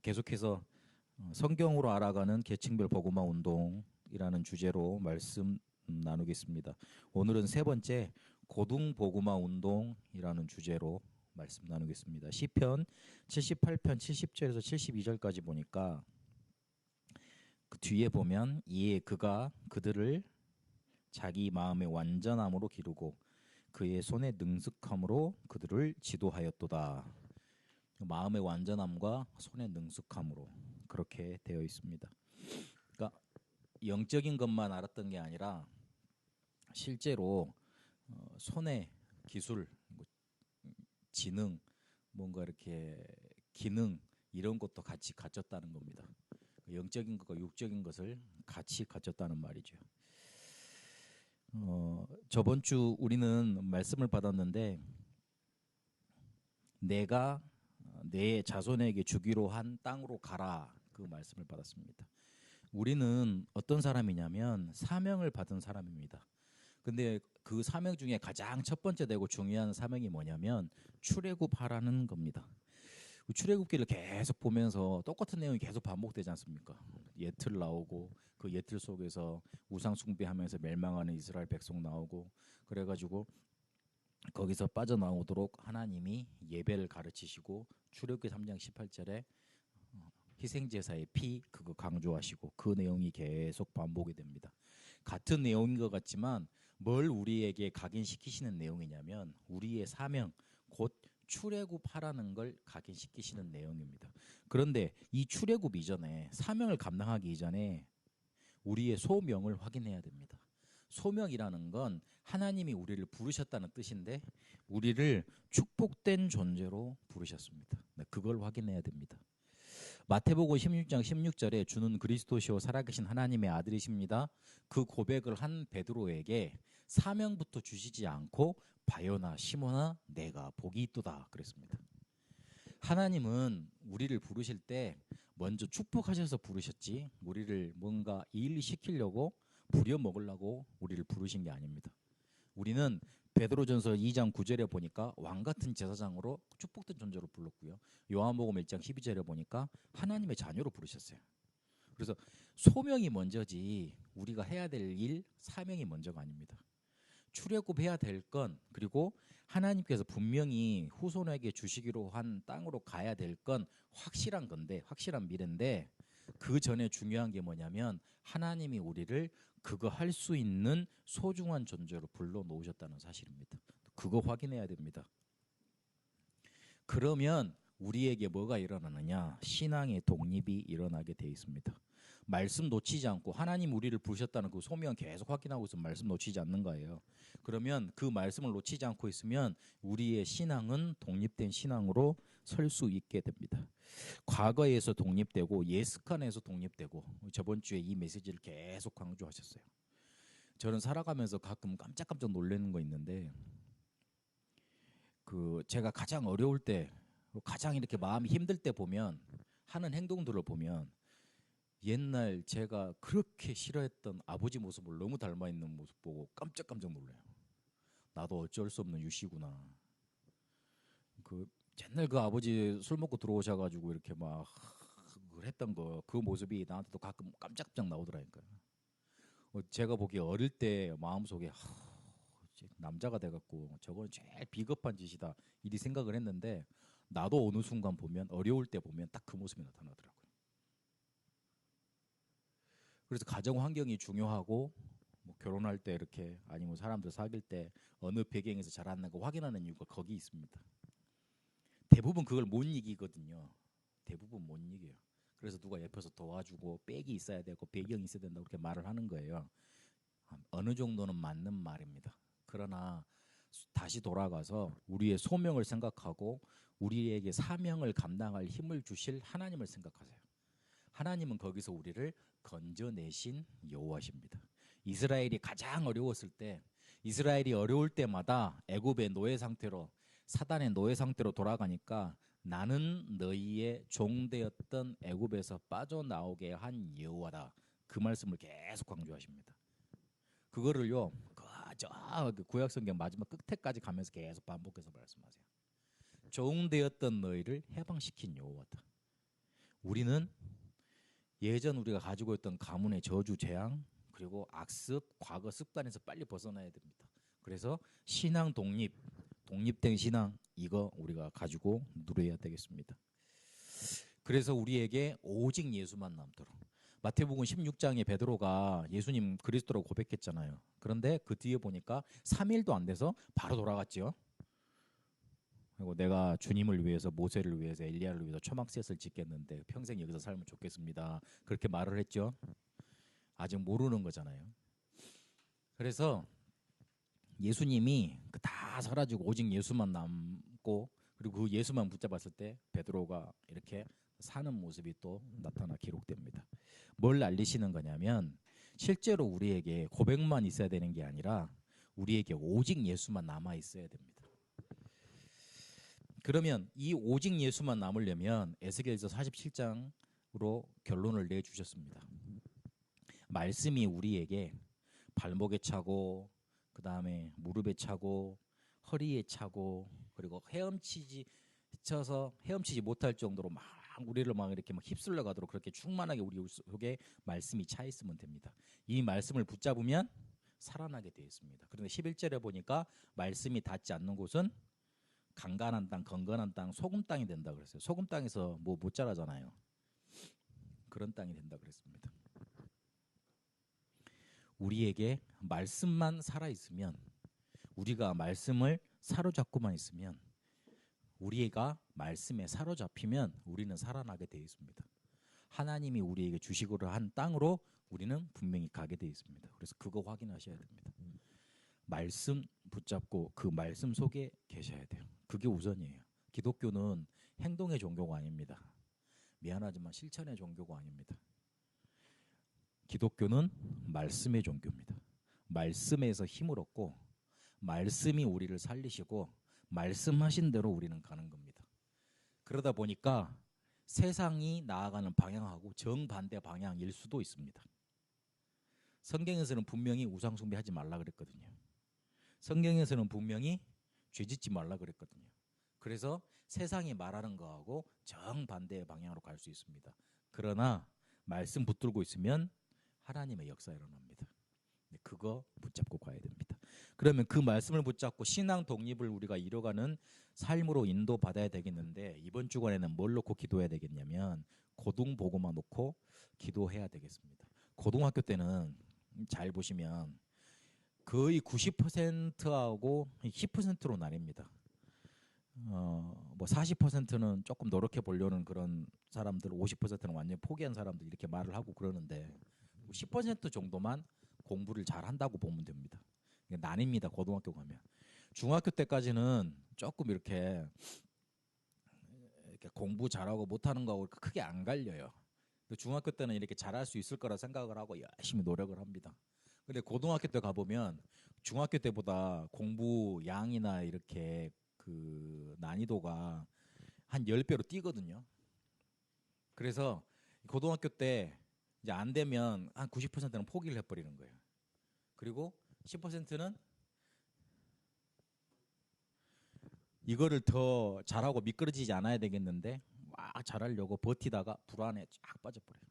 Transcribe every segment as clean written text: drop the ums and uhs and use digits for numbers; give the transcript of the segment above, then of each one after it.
계속해서 성경으로 알아가는 계층별 복음화 운동이라는 주제로 말씀 나누겠습니다. 오늘은 세 번째 고등 복음화 운동이라는 주제로 말씀 나누겠습니다. 시편 78편 70절에서 72절까지 보니까 그 뒤에 보면 이에 그가 그들을 자기 마음의 완전함으로 기르고 그의 손의 능숙함으로 그들을 지도하였도다. 마음의 완전함과 손의 능숙함으로 그렇게 되어 있습니다. 그러니까 영적인 것만 알았던 게 아니라 실제로 손의 기술, 지능, 뭔가 이렇게 기능 이런 것도 같이 갖췄다는 겁니다. 영적인 것과 육적인 것을 같이 갖췄다는 말이죠. 저번 주 우리는 말씀을 받았는데 내가 내 자손에게 주기로 한 땅으로 가라 그 말씀을 받았습니다. 우리는 어떤 사람이냐면 사명을 받은 사람입니다. 근데 그 사명 중에 가장 첫 번째 되고 중요한 사명이 뭐냐면 출애굽하라는 겁니다. 출애굽기를 계속 보면서 똑같은 내용이 계속 반복되지 않습니까? 예틀 나오고 그 예틀 속에서 우상 숭배하면서 멸망하는 이스라엘 백성 나오고 그래가지고 거기서 빠져나오도록 하나님이 예배를 가르치시고 출애굽기 3장 18절에 희생제사의 피 그거 강조하시고 그 내용이 계속 반복이 됩니다. 같은 내용인 것 같지만 뭘 우리에게 각인시키시는 내용이냐면 우리의 사명 곧 출애굽하라는 걸 각인시키시는 내용입니다. 그런데 이 출애굽 이전에 사명을 감당하기 이전에 우리의 소명을 확인해야 됩니다. 소명이라는 건 하나님이 우리를 부르셨다는 뜻인데 우리를 축복된 존재로 부르셨습니다. 그걸 확인해야 됩니다. 마태복음 16장 16절에 주는 그리스도시요 살아계신 하나님의 아들이십니다. 그 고백을 한 베드로에게 사명부터 주시지 않고 바요나 시몬아 내가 복이 있도다 그랬습니다. 하나님은 우리를 부르실 때 먼저 축복하셔서 부르셨지 우리를 뭔가 일리 시키려고 부려먹으려고 우리를 부르신 게 아닙니다. 우리는 베드로전서 2장 9절에 보니까 왕같은 제사장으로 축복된 존재로 불렀고요. 요한복음 1장 12절에 보니까 하나님의 자녀로 부르셨어요. 그래서 소명이 먼저지 우리가 해야 될 일, 사명이 먼저가 아닙니다. 출애굽해야 될 건 그리고 하나님께서 분명히 후손에게 주시기로 한 땅으로 가야 될 건 확실한 건데 확실한 미래인데 그 전에 중요한 게 뭐냐면 하나님이 우리를 그거 할 수 있는 소중한 존재로 불러놓으셨다는 사실입니다. 그거 확인해야 됩니다. 그러면 우리에게 뭐가 일어나느냐? 신앙의 독립이 일어나게 돼 있습니다. 말씀 놓치지 않고 하나님 우리를 부르셨다는 그 소명 계속 확인하고 있으면 말씀 놓치지 않는 거예요. 그러면 그 말씀을 놓치지 않고 있으면 우리의 신앙은 독립된 신앙으로 설 수 있게 됩니다. 과거에서 독립되고 예습관에서 독립되고 저번 주에 이 메시지를 계속 강조하셨어요. 저는 살아가면서 가끔 깜짝깜짝 놀라는 거 있는데 그 제가 가장 어려울 때 가장 이렇게 마음이 힘들 때 보면 하는 행동들을 보면 옛날 제가 그렇게 싫어했던 아버지 모습을 너무 닮아 있는 모습 보고 깜짝깜짝 놀라요. 나도 어쩔 수 없는 유씨구나. 그 옛날 그 아버지 술 먹고 들어오셔가지고 이렇게 막 했던 거 그 모습이 나한테도 가끔 깜짝깜짝 나오더라니까요. 제가 보기에 어릴 때 마음속에 남자가 돼갖고 저건 제일 비겁한 짓이다 이리 생각을 했는데 나도 어느 순간 보면 어려울 때 보면 딱 그 모습이 나타나더라고요. 그래서 가정 환경이 중요하고 뭐 결혼할 때 이렇게 아니면 사람들 사귈 때 어느 배경에서 자랐는가 확인하는 이유가 거기 있습니다. 대부분 그걸 못 이기거든요. 대부분 못 이겨요. 그래서 누가 옆에서 도와주고 백이 있어야 되고 배경이 있어야 된다고 그렇게 말을 하는 거예요. 어느 정도는 맞는 말입니다. 그러나 다시 돌아가서 우리의 소명을 생각하고 우리에게 사명을 감당할 힘을 주실 하나님을 생각하세요. 하나님은 거기서 우리를 건져내신 여호와십니다. 이스라엘이 가장 어려웠을 때 이스라엘이 어려울 때마다 애굽의 노예 상태로 사단의 노예 상태로 돌아가니까 나는 너희의 종되었던 애굽에서 빠져나오게 한 여호와다. 그 말씀을 계속 강조하십니다. 그거를요 저 구약성경 마지막 끝에까지 가면서 계속 반복해서 말씀하세요. 종되었던 너희를 해방시킨 여호와다. 우리는 예전 우리가 가지고 있던 가문의 저주, 재앙, 그리고 악습, 과거 습관에서 빨리 벗어나야 됩니다. 그래서 신앙 독립, 독립된 신앙 이거 우리가 가지고 누려야 되겠습니다. 그래서 우리에게 오직 예수만 남도록. 마태복음 16장에 베드로가 예수님 그리스도라고 고백했잖아요. 그런데 그 뒤에 보니까 3일도 안 돼서 바로 돌아갔죠. 그리고 내가 주님을 위해서, 모세를 위해서, 엘리야를 위해서 초막셋을 짓겠는데 평생 여기서 살면 좋겠습니다. 그렇게 말을 했죠. 아직 모르는 거잖아요. 그래서 예수님이 다 사라지고 오직 예수만 남고, 그리고 그 예수만 붙잡았을 때 베드로가 이렇게 사는 모습이 또 나타나 기록됩니다. 뭘 알리시는 거냐면 실제로 우리에게 고백만 있어야 되는 게 아니라 우리에게 오직 예수만 남아 있어야 됩니다. 그러면 이 오직 예수만 남으려면 에스겔서 47장으로 결론을 내주셨습니다. 말씀이 우리에게 발목에 차고, 그 다음에 무릎에 차고, 허리에 차고, 그리고 헤엄치지 못할 정도로 막 우리를 막 이렇게 막 휩쓸려 가도록 그렇게 충만하게 우리 속에 말씀이 차 있으면 됩니다. 이 말씀을 붙잡으면 살아나게 되어 있습니다. 그런데 11절에 보니까 말씀이 닿지 않는 곳은 강간한 땅, 건건한 땅, 소금 땅이 된다 그랬어요. 소금 땅에서 뭐 못 자라잖아요. 그런 땅이 된다 그랬습니다. 우리에게 말씀만 살아있으면, 우리가 말씀을 사로잡고만 있으면, 우리가 말씀에 사로잡히면 우리는 살아나게 되어 있습니다. 하나님이 우리에게 주시기로 한 땅으로 우리는 분명히 가게 되어 있습니다. 그래서 그거 확인하셔야 됩니다. 말씀 붙잡고 그 말씀 속에 계셔야 돼요. 그게 우선이에요. 기독교는 행동의 종교가 아닙니다. 미안하지만 실천의 종교가 아닙니다. 기독교는 말씀의 종교입니다. 말씀에서 힘을 얻고 말씀이 우리를 살리시고 말씀하신 대로 우리는 가는 겁니다. 그러다 보니까 세상이 나아가는 방향하고 정반대 방향일 수도 있습니다. 성경에서는 분명히 우상 숭배하지 말라 그랬거든요. 성경에서는 분명히 죄짓지 말라 그랬거든요. 그래서 세상이 말하는 거하고 정반대의 방향으로 갈 수 있습니다. 그러나 말씀 붙들고 있으면 하나님의 역사 일어납니다. 그거 붙잡고 가야 됩니다. 그러면 그 말씀을 붙잡고 신앙 독립을 우리가 이뤄가는 삶으로 인도받아야 되겠는데, 이번 주간에는 뭘 놓고 기도해야 되겠냐면 고등보고만 놓고 기도해야 되겠습니다. 고등학교 때는 잘 보시면 거의 90%하고 10%로 나뉩니다. 뭐 40%는 조금 노력해 보려는 그런 사람들, 50%는 완전히 포기한 사람들 이렇게 말을 하고 그러는데 10% 정도만 공부를 잘 한다고 보면 됩니다. 나뉩니다. 고등학교 가면. 중학교 때까지는 조금 이렇게 공부 잘하고 못하는 거하고 크게 안 갈려요. 중학교 때는 이렇게 잘할 수 있을 거라 생각을 하고 열심히 노력을 합니다. 근데 고등학교 때 가보면 중학교 때보다 공부 양이나 이렇게 그 난이도가 한 10배로 뛰거든요. 그래서 고등학교 때 이제 안 되면 한 90%는 포기를 해버리는 거예요. 그리고 10%는 이거를 더 잘하고 미끄러지지 않아야 되겠는데 막 잘하려고 버티다가 불안에 쫙 빠져버려요.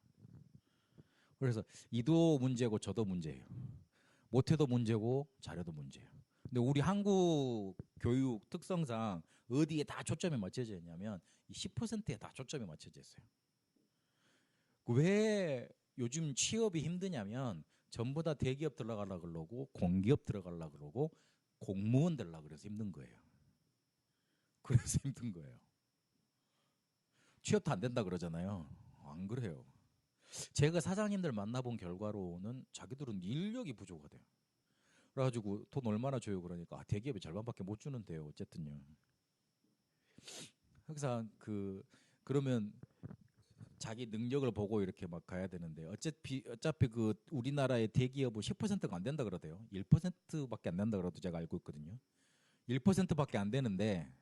그래서 이도 문제고 저도 문제예요. 못해도 문제고 잘해도 문제예요. 근데 우리 한국 교육 특성상 어디에 다 초점이 맞춰져 있냐면 이 10%에 다 초점이 맞춰져 있어요. 왜 요즘 취업이 힘드냐면 전부 다 대기업 들어가려고 그러고 공기업 들어가려고 그러고 공무원 되려고 그래서 힘든 거예요. 그래서 힘든 거예요. 취업도 안 된다 그러잖아요. 안 그래요. 제가 사장님들 만나본 결과로는 자기들은 인력이 부족하대요. 그래가지고 돈 얼마나 줘요 그러니까 대기업이 절반밖에 못 주는데요. 어쨌든요. 항상 그러면 자기 능력을 보고 이렇게 막 가야 되는데 어차피 그 우리나라의 대기업은 10%가 안 된다 그러대요. 1%밖에 안 된다 그러도 제가 알고 있거든요. 1%밖에 안 되는데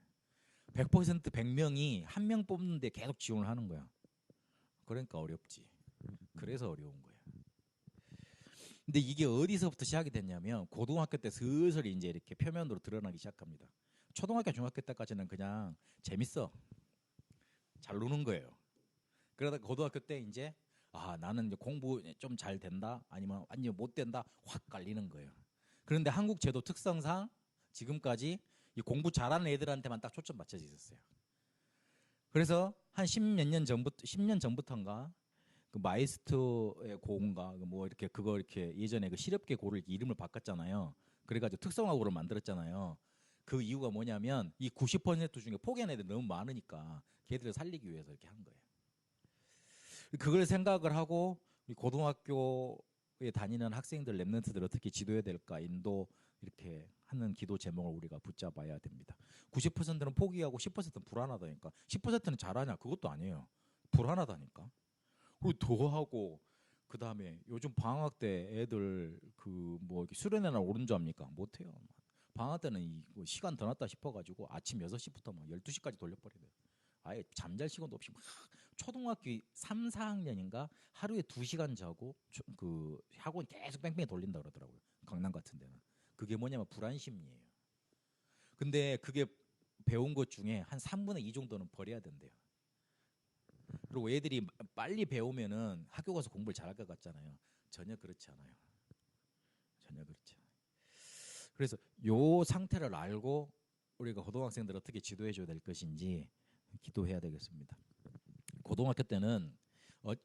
100% 100명이 한 명 뽑는데 계속 지원을 하는 거야. 그러니까 어렵지. 그래서 어려운 거야. 근데 이게 어디서부터 시작이 됐냐면 고등학교 때 슬슬 이제 이렇게 표면으로 드러나기 시작합니다. 초등학교, 중학교 때까지는 그냥 재밌어. 잘 노는 거예요. 그러다 고등학교 때 이제 나는 이제 공부 좀 잘 된다 아니면 완전 못 된다 확 갈리는 거예요. 그런데 한국 제도 특성상 지금까지 이 공부 잘하는 애들한테만 딱 초점 맞춰져 있었어요. 그래서 한 10년 전부터인가 그 마이스터의 고인가 뭐 이렇게 그거 이렇게 예전에 그 실업계 고를 이름을 바꿨잖아요. 그래가지고 특성화고를 만들었잖아요. 그 이유가 뭐냐면 이 90% 중에 포기한 애들이 너무 많으니까 걔들을 살리기 위해서 이렇게 한 거예요. 그걸 생각을 하고 우리 고등학교에 다니는 학생들 랩런트들 어떻게 지도해야 될까 인도 이렇게 하는 기도 제목을 우리가 붙잡아야 됩니다. 90%는 포기하고 10%는 불안하다니까. 10%는 잘하냐? 그것도 아니에요. 불안하다니까. 그리고 더 하고 그 다음에 요즘 방학 때 애들 그 뭐 수련회나 오른 줄 압니까? 못해요. 방학 때는 이 시간 더 났다 싶어가지고 아침 6시부터 막 12시까지 돌려버리대요. 아예 잠잘 시간도 없이 막 초등학교 3, 4학년인가 하루에 2시간 자고 그 학원 계속 뺑뺑이 돌린다 그러더라고요. 강남 같은 데는. 그게 뭐냐면 불안심이에요. 근데 그게 배운 것 중에 한 3분의 2 정도는 버려야 된대요. 그리고 애들이 빨리 배우면은 학교 가서 공부를 잘할 것 같잖아요. 전혀 그렇지 않아요. 전혀 그렇지 않아요. 그래서 요 상태를 알고 우리가 고등학생들 어떻게 지도해 줘야 될 것인지 기도해야 되겠습니다. 고등학교 때는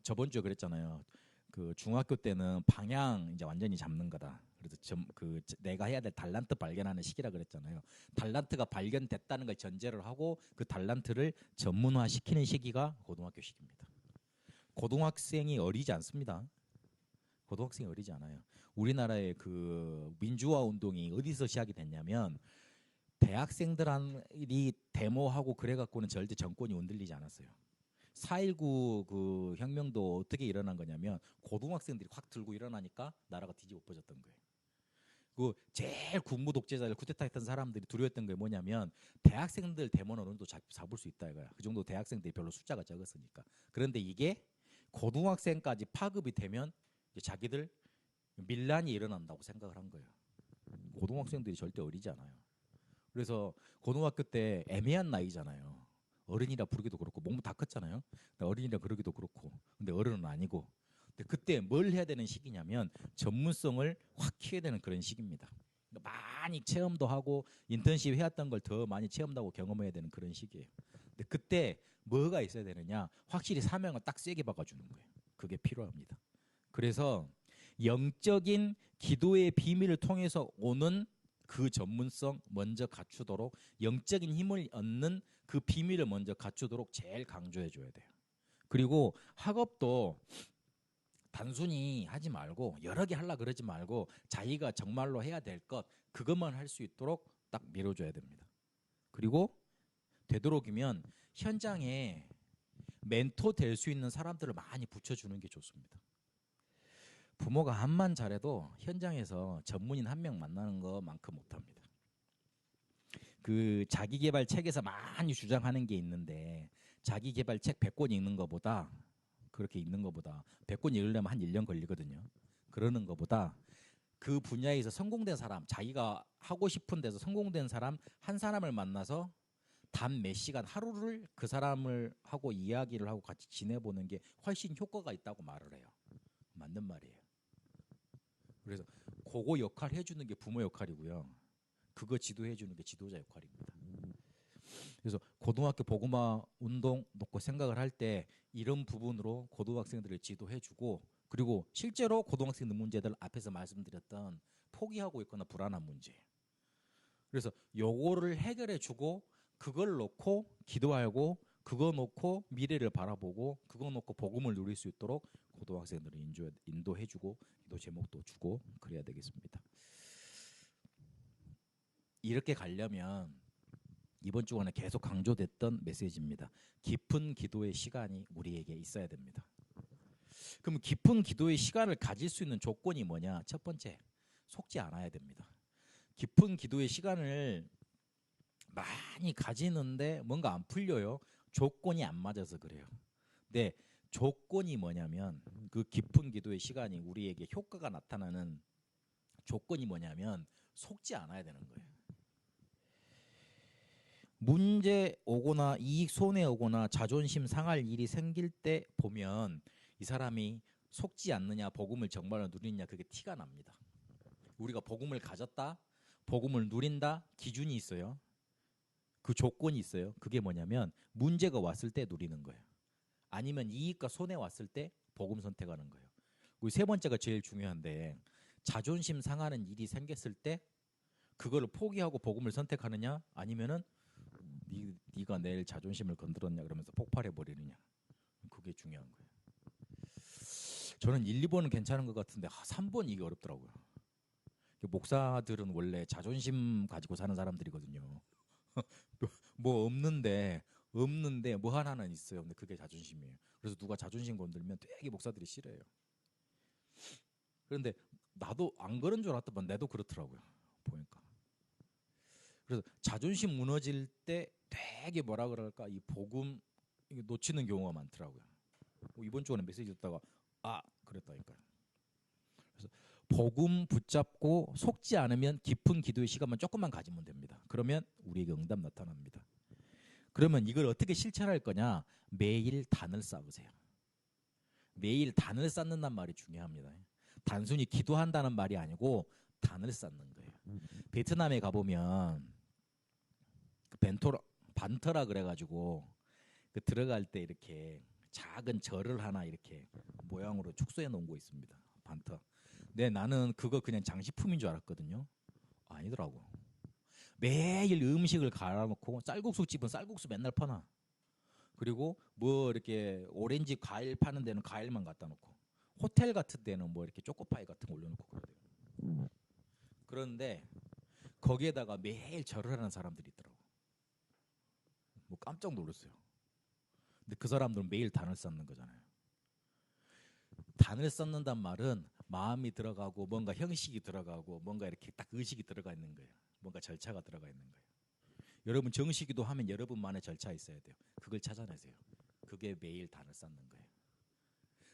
저번 주에 그랬잖아요. 그 중학교 때는 방향 이제 완전히 잡는 거다. 그래서 내가 해야 될 달란트 발견하는 시기라 그랬잖아요. 달란트가 발견됐다는 걸 전제를 하고 그 달란트를 전문화 시키는 시기가 고등학교 시기입니다. 고등학생이 어리지 않습니다. 고등학생이 어리지 않아요. 우리나라의 그 민주화 운동이 어디서 시작이 됐냐면 대학생들이 데모하고 그래갖고는 절대 정권이 흔들리지 않았어요. 4.19 그 혁명도 어떻게 일어난 거냐면 고등학생들이 확 들고 일어나니까 나라가 뒤집어 엎어졌던 거예요. 그 제일 군부 독재자를 쿠데타 했던 사람들이 두려웠던 게 뭐냐면 대학생들 데모는 어느 정도 잡을 수 있다 이거야. 그 정도 대학생들이 별로 숫자가 적었으니까. 그런데 이게 고등학생까지 파급이 되면 이제 자기들 밀란이 일어난다고 생각을 한 거예요. 고등학생들이 절대 어리지 않아요. 그래서 고등학교 때 애매한 나이잖아요. 어른이라 부르기도 그렇고 몸도 다 컸잖아요. 어른이라 그러기도 그렇고. 근데 어른은 아니고. 근데 그때 뭘 해야 되는 시기냐면 전문성을 확 키워야 되는 그런 시기입니다. 많이 체험도 하고 인턴십 해왔던 걸 더 많이 체험도 하고 경험해야 되는 그런 시기예요. 근데 그때 뭐가 있어야 되느냐? 확실히 사명을 딱 세게 박아주는 거예요. 그게 필요합니다. 그래서 영적인 기도의 비밀을 통해서 오는 그 전문성 먼저 갖추도록 영적인 힘을 얻는 그 비밀을 먼저 갖추도록 제일 강조해 줘야 돼요. 그리고 학업도 단순히 하지 말고 여러 개 하려고 그러지 말고 자기가 정말로 해야 될 것 그것만 할 수 있도록 딱 밀어줘야 됩니다. 그리고 되도록이면 현장에 멘토 될 수 있는 사람들을 많이 붙여주는 게 좋습니다. 부모가 암만 잘해도 현장에서 전문인 한 명 만나는 것만큼 못합니다. 그 자기개발 책에서 많이 주장하는 게 있는데 자기개발 책 100권 읽는 것보다 그렇게 읽는 것보다 100권 읽으려면 한 1년 걸리거든요. 그러는 것보다 그 분야에서 성공된 사람 자기가 하고 싶은 데서 성공된 사람 한 사람을 만나서 단 몇 시간 하루를 그 사람을 하고 이야기를 하고 같이 지내보는 게 훨씬 효과가 있다고 말을 해요. 맞는 말이에요. 그래서 그거 역할 해주는 게 부모 역할이고요. 그거 지도해주는 게 지도자 역할입니다. 그래서 고등학교 복음화 운동 놓고 생각을 할 때 이런 부분으로 고등학생들을 지도해주고 그리고 실제로 고등학생들 문제들 앞에서 말씀드렸던 포기하고 있거나 불안한 문제. 그래서 요거를 해결해주고 그걸 놓고 기도하고 그거 놓고 미래를 바라보고 그거 놓고 복음을 누릴 수 있도록 고등학생들을 인도해주고 기도 제목도 주고 그래야 되겠습니다. 이렇게 가려면 이번 주간에 계속 강조됐던 메시지입니다. 깊은 기도의 시간이 우리에게 있어야 됩니다. 그럼 깊은 기도의 시간을 가질 수 있는 조건이 뭐냐? 첫 번째, 속지 않아야 됩니다. 깊은 기도의 시간을 많이 가지는데 뭔가 안 풀려요. 조건이 안 맞아서 그래요. 근데 조건이 뭐냐면 그 깊은 기도의 시간이 우리에게 효과가 나타나는 조건이 뭐냐면 속지 않아야 되는 거예요. 문제 오거나 이익 손해 오거나 자존심 상할 일이 생길 때 보면 이 사람이 속지 않느냐, 복음을 정말로 누리느냐, 그게 티가 납니다. 우리가 복음을 가졌다, 복음을 누린다, 기준이 있어요. 그 조건이 있어요. 그게 뭐냐면 문제가 왔을 때 누리는 거예요. 아니면 이익과 손해 왔을 때 복음 선택하는 거예요. 우리 세 번째가 제일 중요한데, 자존심 상하는 일이 생겼을 때 그거를 포기하고 복음을 선택하느냐, 아니면은 네가 내일 자존심을 건드렸냐 그러면서 폭발해 버리느냐, 그게 중요한 거예요. 저는 1, 2번은 괜찮은 것 같은데 3번 이게 어렵더라고요. 목사들은 원래 자존심 가지고 사는 사람들이거든요. 뭐 없는데 뭐 하나는 있어요. 근데 그게 자존심이에요. 그래서 누가 자존심 건들면 되게 목사들이 싫어해요. 그런데 나도 안 그런 줄 알았더만 내도 그렇더라고요. 보니까. 그래서 자존심 무너질 때 되게 뭐라 그럴까, 이 복음 놓치는 경우가 많더라고요. 이번 주에는 메시지 듣다가 그랬다니까요. 그래서 복음 붙잡고 속지 않으면 깊은 기도의 시간만 조금만 가지면 됩니다. 그러면 우리에게 응답 나타납니다. 그러면 이걸 어떻게 실천할 거냐? 매일 단을 쌓으세요. 매일 단을 쌓는단 말이 중요합니다. 단순히 기도한다는 말이 아니고 단을 쌓는 거예요. 베트남에 가보면 반터라 그래가지고 그 들어갈 때 이렇게 작은 절을 하나 이렇게 모양으로 축소해 놓은 거 있습니다. 반터. 근데 나는 그거 그냥 장식품인 줄 알았거든요. 아니더라고. 매일 음식을 갈아놓고, 쌀국수 집은 쌀국수 맨날 퍼놔. 그리고 뭐 이렇게 오렌지 과일 파는 데는 과일만 갖다 놓고, 호텔 같은 데는 뭐 이렇게 초코파이 같은 거 올려놓고 그래요. 그런데 거기에다가 매일 절을 하는 사람들이 있더라고. 뭐 깜짝 놀랐어요. 근데 그 사람들은 매일 단을 쌓는 거잖아요. 단을 쌓는단 말은 마음이 들어가고 뭔가 형식이 들어가고 뭔가 이렇게 딱 의식이 들어가 있는 거예요. 뭔가 절차가 들어가 있는 거예요. 여러분 정식기도 하면 여러분만의 절차 있어야 돼요. 그걸 찾아내세요. 그게 매일 단을 쌓는 거예요.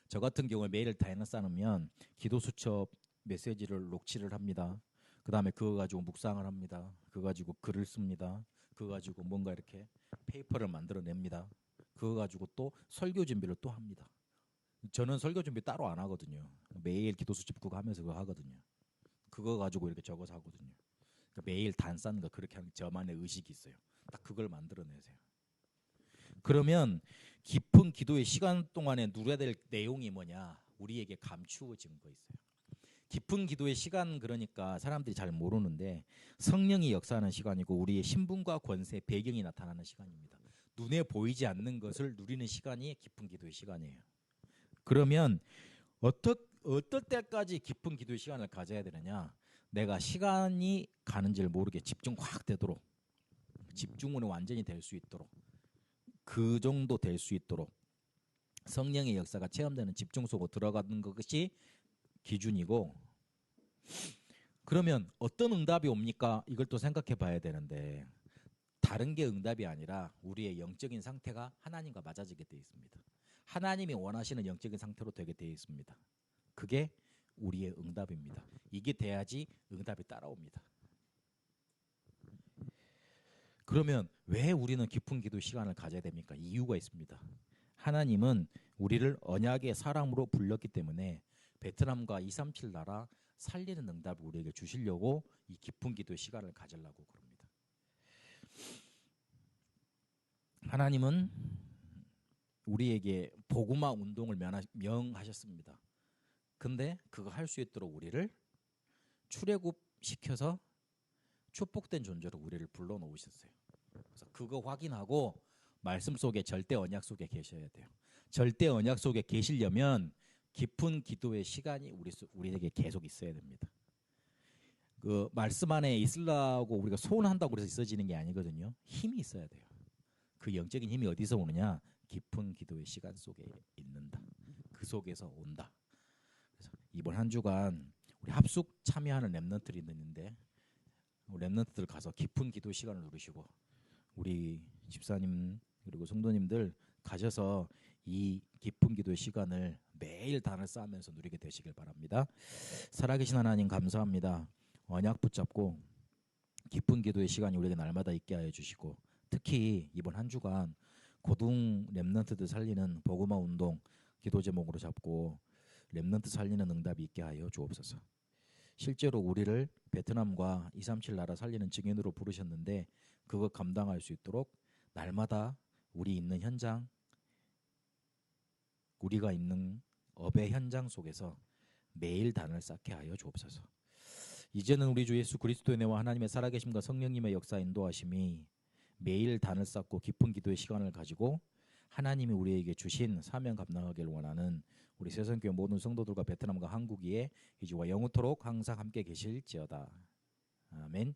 저 같은 경우에 매일 단을 쌓으면 기도 수첩 메시지를 녹취를 합니다. 그 다음에 그거 가지고 묵상을 합니다. 그거 가지고 글을 씁니다. 그거 가지고 뭔가 이렇게 페이퍼를 만들어냅니다. 그거 가지고 또 설교 준비를 또 합니다. 저는 설교 준비 따로 안 하거든요. 매일 기도 수첩 그거 하면서 그거 하거든요. 그거 가지고 이렇게 적어서 하거든요. 그러니까 매일 단 쌓는 거, 그렇게 하는 저만의 의식이 있어요. 딱 그걸 만들어내세요. 그러면 깊은 기도의 시간 동안에 누려야 될 내용이 뭐냐? 우리에게 감추어진 거 있어요. 깊은 기도의 시간, 그러니까 사람들이 잘 모르는데 성령이 역사하는 시간이고 우리의 신분과 권세, 배경이 나타나는 시간입니다. 눈에 보이지 않는 것을 누리는 시간이 깊은 기도의 시간이에요. 그러면 어떨 때까지 깊은 기도의 시간을 가져야 되느냐? 내가 시간이 가는지를 모르게 집중 확 되도록, 집중은 완전히 될 수 있도록, 그 정도 될 수 있도록 성령의 역사가 체험되는 집중 속으로 들어가는 것이 기준이고, 그러면 어떤 응답이 옵니까? 이걸 또 생각해 봐야 되는데, 다른 게 응답이 아니라 우리의 영적인 상태가 하나님과 맞아지게 되어 있습니다. 하나님이 원하시는 영적인 상태로 되게 되어 있습니다. 그게 우리의 응답입니다. 이게 돼야지 응답이 따라옵니다. 그러면 왜 우리는 깊은 기도 시간을 가져야 됩니까? 이유가 있습니다. 하나님은 우리를 언약의 사람으로 불렀기 때문에 베트남과 237 나라 살리는 응답을 우리에게 주시려고 이 깊은 기도의 시간을 가지려고 그럽니다. 하나님은 우리에게 복음화 운동을 명하셨습니다. 근데 그거 할 수 있도록 우리를 출애굽시켜서 축복된 존재로 우리를 불러놓으셨어요. 그래서 그거 확인하고 말씀 속에, 절대 언약 속에 계셔야 돼요. 절대 언약 속에 계시려면 깊은 기도의 시간이 우리에게 계속 있어야 됩니다. 그 말씀 안에 있으려고 우리가 소원한다고 그래서 있어지는 게 아니거든요. 힘이 있어야 돼요. 그 영적인 힘이 어디서 오느냐? 깊은 기도의 시간 속에 있는다. 그 속에서 온다. 그래서 이번 한 주간 우리 합숙 참여하는 랩런트들이 있는데, 랩런트들 가서 깊은 기도 시간을 누리시고, 우리 집사님 그리고 성도님들 가셔서 이 깊은 기도의 시간을 매일 단을 쌓으면서 누리게 되시길 바랍니다. 살아계신 하나님 감사합니다. 언약 붙잡고 깊은 기도의 시간이 우리에게 날마다 있게 하여 주시고 특히 이번 한 주간 고등 렘넌트들 살리는 복음화 운동 기도 제목으로 잡고 렘넌트 살리는 응답이 있게 하여 주옵소서. 실제로 우리를 베트남과 237 나라 살리는 증인으로 부르셨는데 그거 감당할 수 있도록 날마다 우리 있는 현장, 우리가 있는 업의 현장 속에서 매일 단을 쌓게 하여 주옵소서. 이제는 우리 주 예수 그리스도의 은혜와 하나님의 살아계심과 성령님의 역사 인도하심이 매일 단을 쌓고 깊은 기도의 시간을 가지고 하나님이 우리에게 주신 사명 감당하기를 원하는 우리 세상교회 모든 성도들과 베트남과 한국에 이제와 영원토록 항상 함께 계실지어다. 아멘.